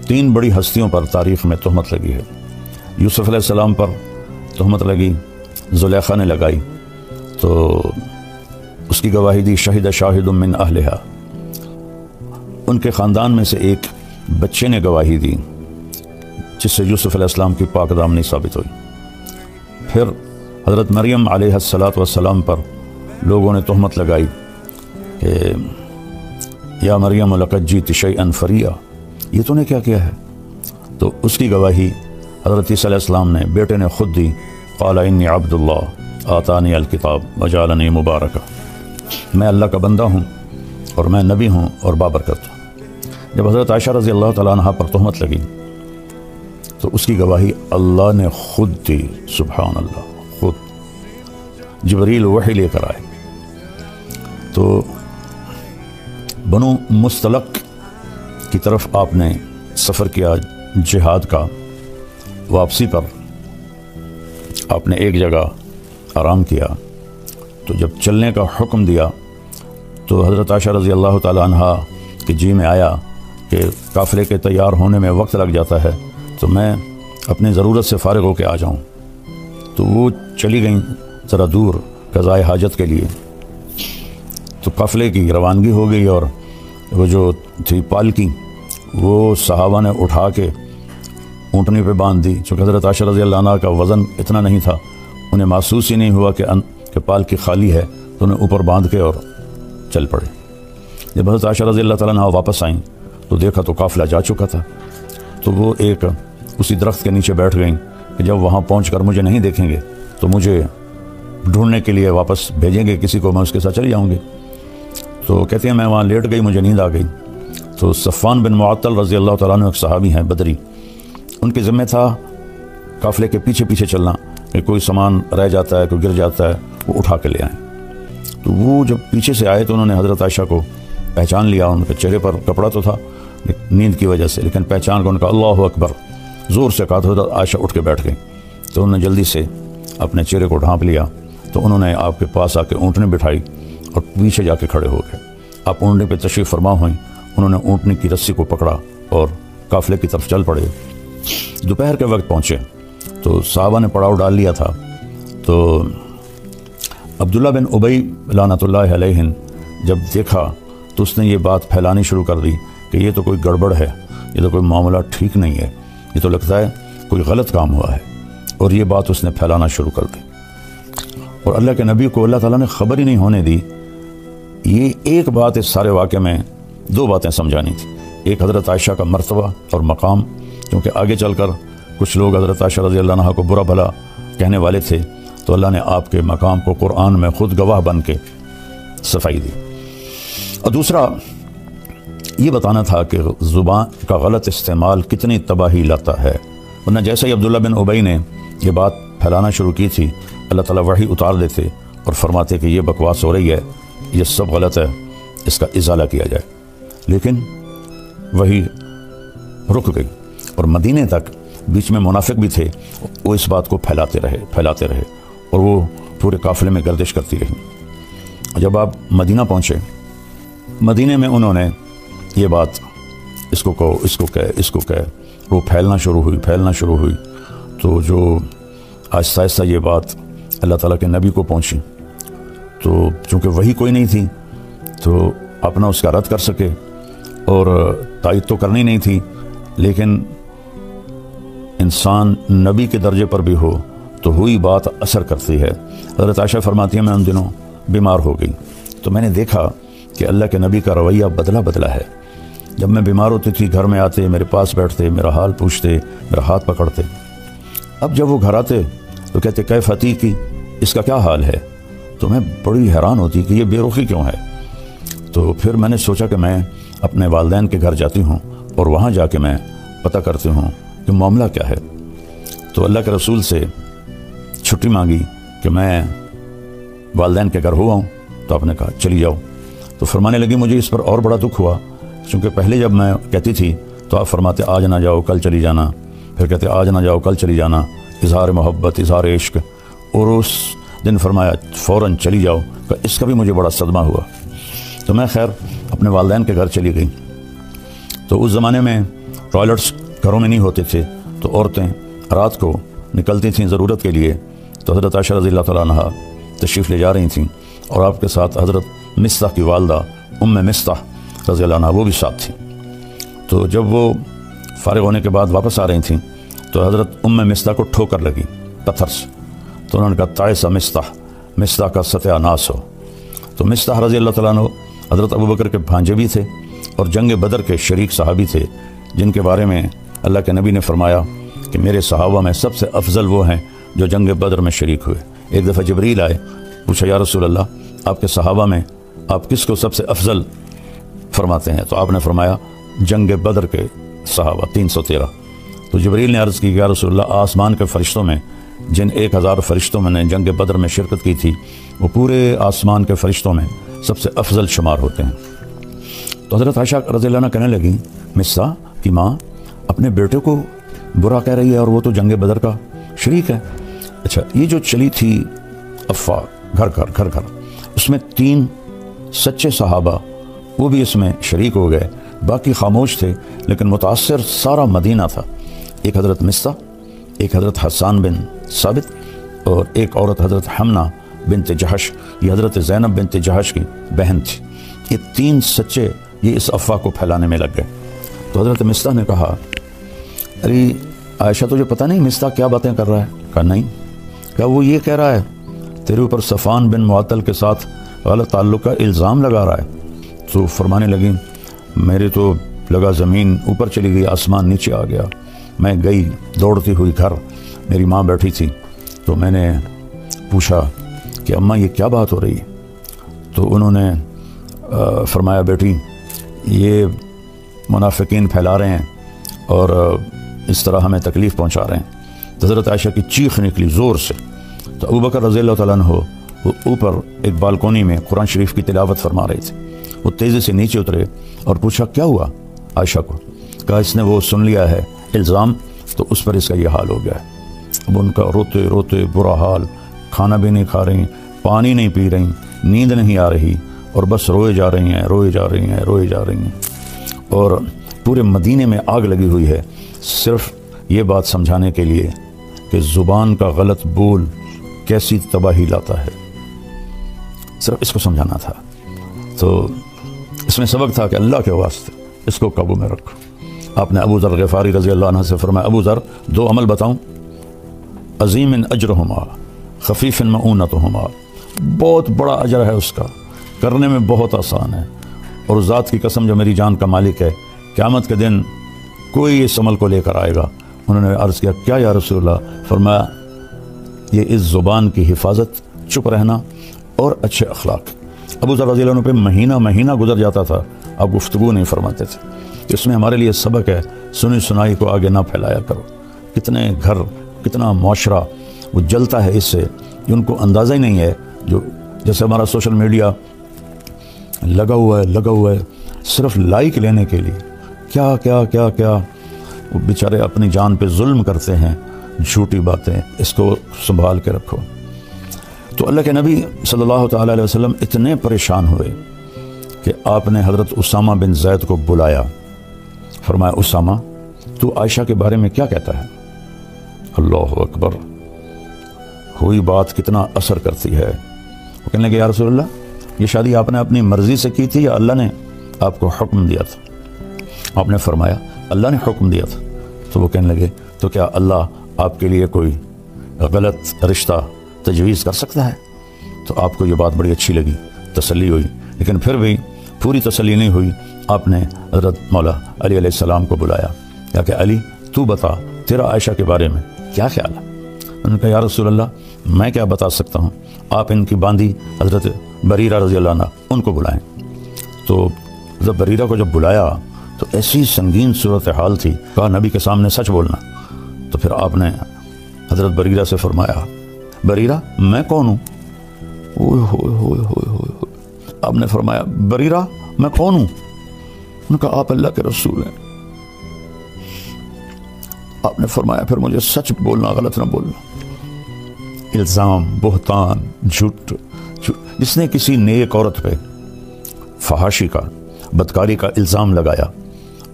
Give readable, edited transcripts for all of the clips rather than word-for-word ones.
3 بڑی ہستیوں پر تاریخ میں تہمت لگی ہے۔ یوسف علیہ السلام پر تہمت لگی، زلیخا نے لگائی تو اس کی گواہی دی شہد شاہد من اہلہا، ان کے خاندان میں سے ایک بچے نے گواہی دی جس سے یوسف علیہ السلام کی پاک دامنی ثابت ہوئی۔ پھر حضرت مریم علیہ السلام پر لوگوں نے تہمت لگائی کہ یا مریم لقد جئت شیئا فریا، یہ تو نے کیا کیا ہے؟ تو اس کی گواہی حضرت عیسیٰ علیہ السلام نے بیٹے نے خود دی، قال انی عبد اللہ آتانی الکتاب وجعلنی مبارکا، میں اللہ کا بندہ ہوں اور میں نبی ہوں اور بابرکت ہوں۔ جب حضرت عائشہ رضی اللہ تعالیٰ عنہ پر تہمت لگی تو اس کی گواہی اللہ نے خود دی، سبحان اللہ، خود جبریل وحی لے کر آئے۔ تو بنو مستلق کی طرف آپ نے سفر کیا جہاد کا، واپسی پر آپ نے ایک جگہ آرام کیا، تو جب چلنے کا حکم دیا تو حضرت عائشہ رضی اللہ تعالی عنہ کے جی میں آیا کہ قافلے کے تیار ہونے میں وقت لگ جاتا ہے تو میں اپنی ضرورت سے فارغ ہو کے آ جاؤں۔ تو وہ چلی گئیں ذرا دور قضائے حاجت کے لیے، تو قافلے کی روانگی ہو گئی اور وہ جو تھی پالکی وہ صحابہ نے اٹھا کے اونٹنی پہ باندھ دی، چونکہ حضرت عائشہ رضی اللہ عنہ کا وزن اتنا نہیں تھا، انہیں محسوس ہی نہیں ہوا کہ پالکی خالی ہے، تو انہیں اوپر باندھ کے اور چل پڑے۔ جب حضرت عائشہ رضی اللہ تعالیٰ عنہ واپس آئیں تو دیکھا تو قافلہ جا چکا تھا، تو وہ ایک اسی درخت کے نیچے بیٹھ گئیں کہ جب وہاں پہنچ کر مجھے نہیں دیکھیں گے تو مجھے ڈھونڈنے کے لیے واپس بھیجیں گے کسی کو، میں اس کے ساتھ چلی جاؤں گی۔ تو کہتے ہیں میں وہاں لیٹ گئی، مجھے نیند آ گئی۔ تو صفوان بن معطل رضی اللہ تعالیٰ عنہ ایک صحابی ہیں بدری، ان کے ذمہ تھا قافلے کے پیچھے پیچھے چلنا کہ کوئی سامان رہ جاتا ہے، کوئی گر جاتا ہے، وہ اٹھا کے لے آئیں۔ تو وہ جب پیچھے سے آئے تو انہوں نے حضرت عائشہ کو پہچان لیا، ان کے چہرے پر کپڑا تو تھا نیند کی وجہ سے، لیکن پہچان کو ان کا اللہ اکبر زور سے کہا، تو حضرت عائشہ اٹھ کے بیٹھ گئی۔ تو انہوں نے جلدی سے اپنے چہرے کو ڈھانپ لیا، تو انہوں نے آپ کے پاس آ کے اونٹنی بٹھائی اور پیچھے جا کے کھڑے ہو گئے۔ آپ اونٹنی پہ تشریف فرما ہوئیں، انہوں نے اونٹنی کی رسی کو پکڑا اور قافلے کی طرف چل پڑے۔ دوپہر کے وقت پہنچے تو صحابہ نے پڑاؤ ڈال لیا تھا، تو عبداللہ بن ابی لعنت اللہ علیہ جب دیکھا تو اس نے یہ بات پھیلانی شروع کر دی کہ یہ تو کوئی گڑبڑ ہے، یہ تو کوئی معاملہ ٹھیک نہیں ہے، یہ تو لگتا ہے کوئی غلط کام ہوا ہے، اور یہ بات اس نے پھیلانا شروع کر دی۔ اور اللہ کے نبی کو اللہ تعالیٰ نے خبر ہی نہیں ہونے دی۔ یہ ایک بات اس سارے واقعے میں 2 باتیں سمجھانی تھی، ایک حضرت عائشہ کا مرتبہ اور مقام، کیونکہ آگے چل کر کچھ لوگ حضرت عائشہ رضی اللہ عنہ کو برا بھلا کہنے والے تھے، تو اللہ نے آپ کے مقام کو قرآن میں خود گواہ بن کے صفائی دی۔ اور دوسرا یہ بتانا تھا کہ زبان کا غلط استعمال کتنی تباہی لاتا ہے، ورنہ جیسے ہی عبداللہ بن ابی نے یہ بات پھیلانا شروع کی تھی، اللہ تعالیٰ وحی اتار دیتے اور فرماتے کہ یہ بکواس ہو رہی ہے، یہ سب غلط ہے، اس کا ازالہ کیا جائے۔ لیکن وہی رک گئی، اور مدینے تک بیچ میں منافق بھی تھے، وہ اس بات کو پھیلاتے رہے اور وہ پورے قافلے میں گردش کرتی رہی۔ جب آپ مدینہ پہنچے، مدینے میں انہوں نے یہ بات اس کو کہو، اس کو کہے، وہ پھیلنا شروع ہوئی، تو جو آہستہ آہستہ یہ بات اللہ تعالیٰ کے نبی کو پہنچی، تو چونکہ وہی کوئی نہیں تھی تو اپنا اس کا رد کر سکے، اور تائید تو کرنی نہیں تھی، لیکن انسان نبی کے درجے پر بھی ہو تو ہوئی بات اثر کرتی ہے۔ حضرت عائشہ فرماتی ہے میں ان دنوں بیمار ہو گئی، تو میں نے دیکھا کہ اللہ کے نبی کا رویہ بدلا ہے۔ جب میں بیمار ہوتی تھی گھر میں آتے، میرے پاس بیٹھتے، میرا حال پوچھتے، میرا ہاتھ پکڑتے۔ اب جب وہ گھر آتے تو کہتے کیف عتیقی، اس کا کیا حال ہے؟ تو میں بڑی حیران ہوتی کہ یہ بے رخی کیوں ہے۔ تو پھر میں نے سوچا کہ میں اپنے والدین کے گھر جاتی ہوں اور وہاں جا کے میں پتہ کرتی ہوں کہ معاملہ کیا ہے۔ تو اللہ کے رسول سے چھٹی مانگی کہ میں والدین کے گھر ہوا ہوں، تو آپ نے کہا چلی جاؤ۔ تو فرمانے لگی مجھے اس پر اور بڑا دکھ ہوا، چونکہ پہلے جب میں کہتی تھی تو آپ فرماتے آج نہ جاؤ کل چلی جانا، پھر کہتے آج نہ جاؤ کل چلی جانا، اظہار محبت، اظہار عشق، اور اس دن فرمایا فوراً چلی جاؤ، اس کا بھی مجھے بڑا صدمہ ہوا۔ تو میں خیر اپنے والدین کے گھر چلی گئی۔ تو اس زمانے میں ٹوائلٹس گھروں میں نہیں ہوتے تھے تو عورتیں رات کو نکلتی تھیں ضرورت کے لیے، تو حضرت عائشہ رضی اللہ تعالیٰ عنہ تشریف لے جا رہی تھیں، اور آپ کے ساتھ حضرت مصطح کی والدہ ام مصطح رضی اللہ عنہ وہ بھی ساتھ تھیں۔ تو جب وہ فارغ ہونے کے بعد واپس آ رہی تھیں تو حضرت ام مصطح کو ٹھوکر لگی پتھر سے، تو انہوں نے کہا تعس مصطح کا ستیہ ناس ہو۔ تو مصطح رضی اللہ تعالیٰ عنہ حضرت ابوبکر کے بھانجے بھی تھے اور جنگ بدر کے شریک صحابی تھے، جن کے بارے میں اللہ کے نبی نے فرمایا کہ میرے صحابہ میں سب سے افضل وہ ہیں جو جنگ بدر میں شریک ہوئے۔ ایک دفعہ جبریل آئے، پوچھا یا رسول اللہ آپ کے صحابہ میں آپ کس کو سب سے افضل فرماتے ہیں؟ تو آپ نے فرمایا جنگ بدر کے صحابہ 313۔ تو جبریل نے عرض کی کہ یا رسول اللہ آسمان کے فرشتوں میں جن 1000 فرشتوں میں نے جنگ بدر میں شرکت کی تھی وہ پورے آسمان کے فرشتوں میں سب سے افضل شمار ہوتے ہیں۔ تو حضرت عائشہ رضی اللہ عنہ کہنے لگی مصطح کی ماں اپنے بیٹے کو برا کہہ رہی ہے اور وہ تو جنگ بدر کا شریک ہے۔ اچھا یہ جو چلی تھی افواہ گھر گھر اس میں 3 سچے صحابہ وہ بھی اس میں شریک ہو گئے، باقی خاموش تھے، لیکن متاثر سارا مدینہ تھا۔ ایک حضرت مصطح، ایک حضرت حسان بن ثابت، اور ایک عورت حضرت حمنہ بنت جہش، یہ حضرت زینب بنت جہش کی بہن تھی۔ یہ 3 سچے یہ اس افواہ کو پھیلانے میں لگ گئے۔ تو حضرت مصطح نے کہا ارے عائشہ تجھے پتہ نہیں مصطح کیا باتیں کر رہا ہے؟ کہا نہیں۔ کہا وہ یہ کہہ رہا ہے تیرے اوپر صفوان بن معطل کے ساتھ غلط تعلق کا الزام لگا رہا ہے۔ تو فرمانے لگی میرے تو لگا زمین اوپر چلی گئی، آسمان نیچے آ گیا۔ میں گئی دوڑتی ہوئی گھر، میری ماں بیٹھی تھی، تو میں نے پوچھا کہ اماں یہ کیا بات ہو رہی ہے؟ تو انہوں نے فرمایا بیٹی یہ منافقین پھیلا رہے ہیں اور اس طرح ہمیں تکلیف پہنچا رہے ہیں۔ تو حضرت عائشہ کی چیخ نکلی زور سے۔ تو ابوبکر رضی اللہ تعالیٰ عنہ وہ اوپر ایک بالکونی میں قرآن شریف کی تلاوت فرما رہے تھے، وہ تیزی سے نیچے اترے اور پوچھا کیا ہوا عائشہ کو؟ کہا اس نے وہ سن لیا ہے الزام، تو اس پر اس کا یہ حال ہو گیا ہے۔ اب ان کا روتے روتے برا حال، کھانا بھی نہیں کھا رہی، پانی نہیں پی رہی، نیند نہیں آ رہی، اور بس روئے جا رہی ہیں۔ اور پورے مدینے میں آگ لگی ہوئی ہے، صرف یہ بات سمجھانے کے لیے کہ زبان کا غلط بول کیسی تباہی لاتا ہے، صرف اس کو سمجھانا تھا۔ تو اس میں سبق تھا کہ اللہ کے واسطے اس کو قابو میں رکھو۔ آپ نے ابو ذر غفاری رضی اللہ عنہ سے فرمایا ابو ذر 2 عمل بتاؤں، عظیم اجرہما خفیف معونتہما، بہت بڑا اجر ہے اس کا، کرنے میں بہت آسان ہے، اور ذات کی قسم جو میری جان کا مالک ہے قیامت کے دن کوئی اس عمل کو لے کر آئے گا۔ انہوں نے عرض کیا کیا یا رسول اللہ؟ فرمایا یہ اس زبان کی حفاظت، چپ رہنا اور اچھے اخلاق۔ ابو ذر رضی اللہ عنہ پہ مہینہ گزر جاتا تھا، آپ گفتگو نہیں فرماتے تھے۔ اس میں ہمارے لیے سبق ہے، سنی سنائی کو آگے نہ پھیلایا کرو۔ کتنے گھر، کتنا معاشرہ وہ جلتا ہے اس سے، ان کو اندازہ ہی نہیں ہے۔ جو جیسے ہمارا سوشل میڈیا لگا ہوا ہے صرف لائک لینے کے لیے، کیا وہ بیچارے اپنی جان پہ ظلم کرتے ہیں، جھوٹی باتیں، اس کو سنبھال کے رکھو۔ تو اللہ کے نبی صلی اللہ تعالیٰ علیہ وسلم اتنے پریشان ہوئے کہ آپ نے حضرت اسامہ بن زید کو بلایا، فرمایا اسامہ تو عائشہ کے بارے میں کیا کہتا ہے؟ اللہ اکبر، ہوئی بات کتنا اثر کرتی ہے۔ وہ کہنے لگے یا رسول اللہ یہ شادی آپ نے اپنی مرضی سے کی تھی یا اللہ نے آپ کو حکم دیا تھا؟ آپ نے فرمایا اللہ نے حکم دیا تھا۔ تو وہ کہنے لگے تو کیا اللہ آپ کے لیے کوئی غلط رشتہ تجویز کر سکتا ہے؟ تو آپ کو یہ بات بڑی اچھی لگی، تسلی ہوئی، لیکن پھر بھی پوری تسلی نہیں ہوئی۔ آپ نے حضرت مولا علی علیہ السلام کو بلایا، کہا کہ علی تو بتا تیرا عائشہ کے بارے میں کیا خیال ہے؟ انہوں نے کہا یا رسول اللہ میں کیا بتا سکتا ہوں، آپ ان کی باندھی حضرت بریرہ رضی اللہ عنہ ان کو بلائیں۔ تو حضرت بریرہ کو جب بلایا تو ایسی سنگین صورتحال تھی، کہا نبی کے سامنے سچ بولنا۔ تو پھر آپ نے حضرت بریرہ سے فرمایا بریرہ میں کون ہوں؟ آپ نے فرمایا بریرہ میں کون ہوں؟ انہوں نے کہا آپ اللہ کے رسول ہیں۔ آپ نے فرمایا پھر مجھے سچ بولنا، غلط نہ بولنا۔ الزام، بہتان، جھوٹ، جس نے کسی نیک عورت پہ فحاشی کا، بدکاری کا الزام لگایا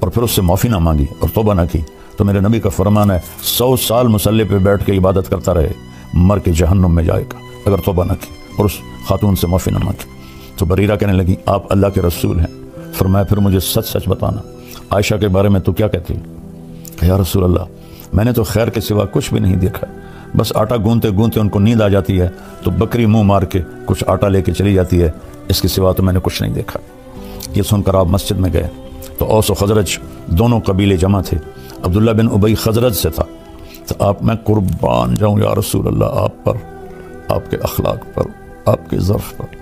اور پھر اس سے معافی نہ مانگی اور توبہ نہ کی تو میرے نبی کا فرمان ہے 100 سال مصلی پہ بیٹھ کے عبادت کرتا رہے مر کے جہنم میں جائے گا اگر توبہ نہ کی اور اس خاتون سے معافی نہ مانگی۔ تو بریرہ کہنے لگی آپ اللہ کے رسول ہیں۔ فرمایا پھر مجھے سچ سچ بتانا عائشہ کے بارے میں تو کیا کہتی؟ کہ یا رسول اللہ میں نے تو خیر کے سوا کچھ بھی نہیں دیکھا، بس آٹا گونتے گونتے ان کو نیند آ جاتی ہے تو بکری منہ مار کے کچھ آٹا لے کے چلی جاتی ہے، اس کے سوا تو میں نے کچھ نہیں دیکھا۔ یہ سن کر آپ مسجد میں گئے تو اوس و خزرج دونوں قبیلے جمع تھے، عبداللہ بن ابی خزرج سے تھا۔ تو آپ میں قربان جاؤں یا رسول اللہ آپ پر، آپ کے اخلاق پر، آپ کے ظرف پر۔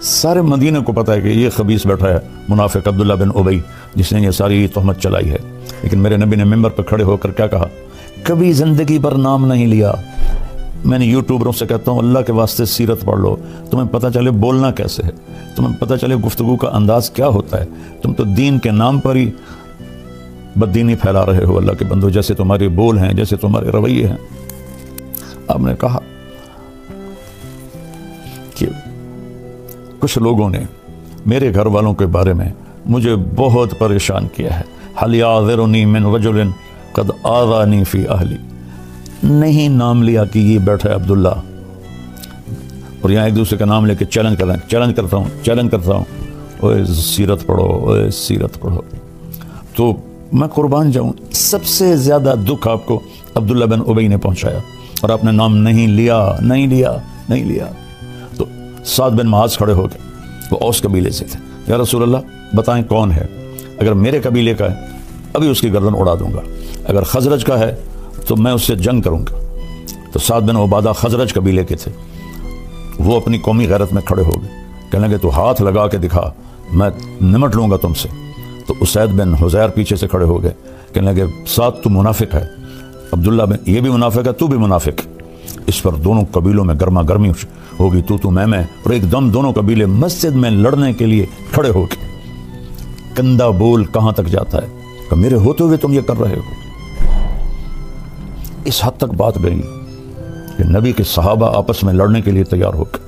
سارے مدینہ کو پتہ ہے کہ یہ خبیث بیٹھا ہے منافق عبداللہ بن ابی جس نے یہ ساری تہمت چلائی ہے، لیکن میرے نبی نے ممبر پر کھڑے ہو کر کیا کہا؟ کبھی زندگی پر نام نہیں لیا۔ میں نے یوٹیوبروں سے کہتا ہوں اللہ کے واسطے سیرت پڑھ لو، تمہیں پتہ چلے بولنا کیسے ہے، تمہیں پتہ چلے گفتگو کا انداز کیا ہوتا ہے۔ تم تو دین کے نام پر ہی بددینی پھیلا رہے ہو اللہ کے بندو، جیسے تمہارے بول ہیں، جیسے تمہارے رویے ہیں۔ آپ نے کہا کہ کچھ لوگوں نے میرے گھر والوں کے بارے میں مجھے بہت پریشان کیا ہے۔ حل یعذرنی من رجل قد آذانی فی اہلی، نہیں نام لیا کہ یہ بیٹھا ہے عبداللہ، اور یہاں ایک دوسرے کا نام لے کے چیلنج کر رہے ہیں، چیلنج کرتا ہوں اوے سیرت پڑھو، اوے سیرت پڑھو۔ تو میں قربان جاؤں سب سے زیادہ دکھ آپ کو عبداللہ بن ابی نے پہنچایا اور آپ نے نام نہیں لیا۔ تو سعد بن معاذ کھڑے ہو گئے، وہ اوس قبیلے سے تھے۔ یا رسول اللہ بتائیں کون ہے؟ اگر میرے قبیلے کا ہے ابھی اس کی گردن اڑا دوں گا، اگر خزرج کا ہے تو میں اس سے جنگ کروں گا۔ تو سعد بن عبادہ خزرج قبیلے کے تھے، وہ اپنی قومی غیرت میں کھڑے ہو گئے، کہنے لگے تو ہاتھ لگا کے دکھا میں نمٹ لوں گا تم سے۔ تو اسید بن حزیر پیچھے سے کھڑے ہو گئے، کہنے لگے سعد تو منافق ہے، عبداللہ بن یہ بھی منافق ہے، تو بھی منافق۔ اس پر دونوں قبیلوں میں گرما گرمی ہوگی، تو میں، اور ایک دم دونوں قبیلے مسجد میں لڑنے کے لیے کھڑے ہو گئے۔ گندا بول کہاں تک جاتا ہے کہ میرے ہوتے ہوئے تم یہ کر رہے ہو۔ اس حد تک بات گئی کہ نبی کے صحابہ آپس میں لڑنے کے لیے تیار ہو گئے۔